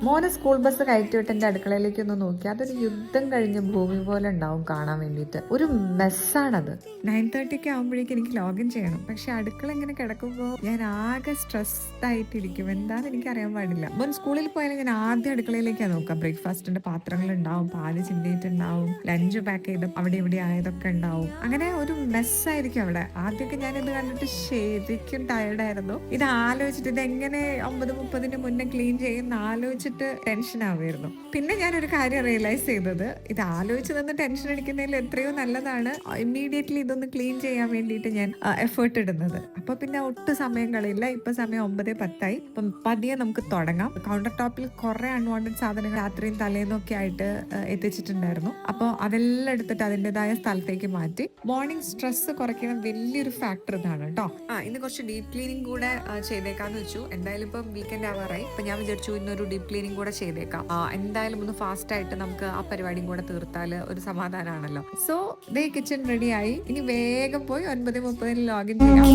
മോനെ school bus കയറ്റിവിട്ട് എൻ്റെ അടുക്കളയിലേക്ക് ഒന്ന് നോക്കി, അതൊരു യുദ്ധം കഴിഞ്ഞ ഭൂമി പോലെ ഉണ്ടാവും കാണാൻ വേണ്ടിയിട്ട്. ഒരു മെസ്സാണത്. 9:30 ആകുമ്പോഴേക്കും എനിക്ക് ലോഗിൻ ചെയ്യണം. പക്ഷെ അടുക്കള ഇങ്ങനെ കിടക്കുമ്പോൾ ഞാൻ ആകെ സ്ട്രെസ്ഡ് ആയിട്ടിരിക്കും. എന്താണെന്ന് എനിക്ക് അറിയാൻ പാടില്ല. മോൻ സ്കൂളിൽ പോയാലും ഞാൻ ആദ്യം അടുക്കളയിലേക്കാണ് നോക്കാം. ബ്രേക്ക്ഫാസ്റ്റിന്റെ പാത്രങ്ങൾ ഉണ്ടാവും, പാല് ചിന്തിയിട്ടുണ്ടാവും, ലഞ്ച് പാക്ക് ചെയ്ത് അവിടെ ഇവിടെ ആയതൊക്കെ ഉണ്ടാവും. അങ്ങനെ ഒരു മെസ്സായിരിക്കും അവിടെ. ആദ്യമൊക്കെ ഞാൻ ഇത് കണ്ടിട്ട് ശരിക്കും ടയർഡായിരുന്നു. ഇത് ആലോചിച്ചിട്ട് ഇതെങ്ങനെ 9:30 മുന്നേ ക്ലീൻ ചെയ്യുന്ന ആലോചിച്ചിട്ട് ടെൻഷൻ ആവുമായിരുന്നു. പിന്നെ ഞാനൊരു കാര്യം റിയലൈസ് ചെയ്തത്, ഇത് ആലോചിച്ച് നിന്ന് ടെൻഷൻ അടിക്കുന്നതിൽ എത്രയോ നല്ലതാണ് ഇമ്മീഡിയറ്റ്ലി ഇതൊന്ന് ക്ലീൻ ചെയ്യാൻ വേണ്ടിയിട്ട് ഞാൻ എഫേർട്ട് ഇടുന്നത്. അപ്പൊ പിന്നെ ഒട്ടും സമയം കളയില്ല. ഇപ്പൊ സമയം 9:10. ഇപ്പം പതിയെ നമുക്ക് തുടങ്ങാം. കൗണ്ടർ ടോപ്പിൽ കുറെ അൺവാണ്ടഡ് സാധനങ്ങൾ രാത്രിയും തലേന്നൊക്കെ ആയിട്ട് എത്തിച്ചിട്ടുണ്ടായിരുന്നു. അപ്പോൾ അതെല്ലാം എടുത്തിട്ട് അതിൻ്റെതായ സ്ഥലത്തേക്ക് മാറ്റി. മോർണിംഗ് സ്ട്രെസ് കുറയ്ക്കുന്ന വലിയൊരു ഫാക്ടർ ഇതാണ് കേട്ടോ. ഇന്ന് കുറച്ച് ഡീപ് ക്ലീനിങ് കൂടെ ചെയ്തേക്കാന്ന് വെച്ചു. എന്തായാലും ഇപ്പം വീക്കെൻഡ് ആവാറായി. ഇപ്പൊ ഞാൻ വിചാരിച്ചു ഇന്നൊരു ഡീപ് ക്ലീനിങ് കൂടെ ചെയ്തേക്കാം. എന്തായാലും ഒന്ന് ഫാസ്റ്റ് ആയിട്ട് നമുക്ക് ആ പരിപാടിയും കൂടെ തീർത്താൽ ഒരു സമാധാനമാണല്ലോ. സോ ദേ കിച്ചൺ റെഡി ആയി. ഇനി വേഗം പോയി 9:30 ലോഗിൻ ചെയ്യാം.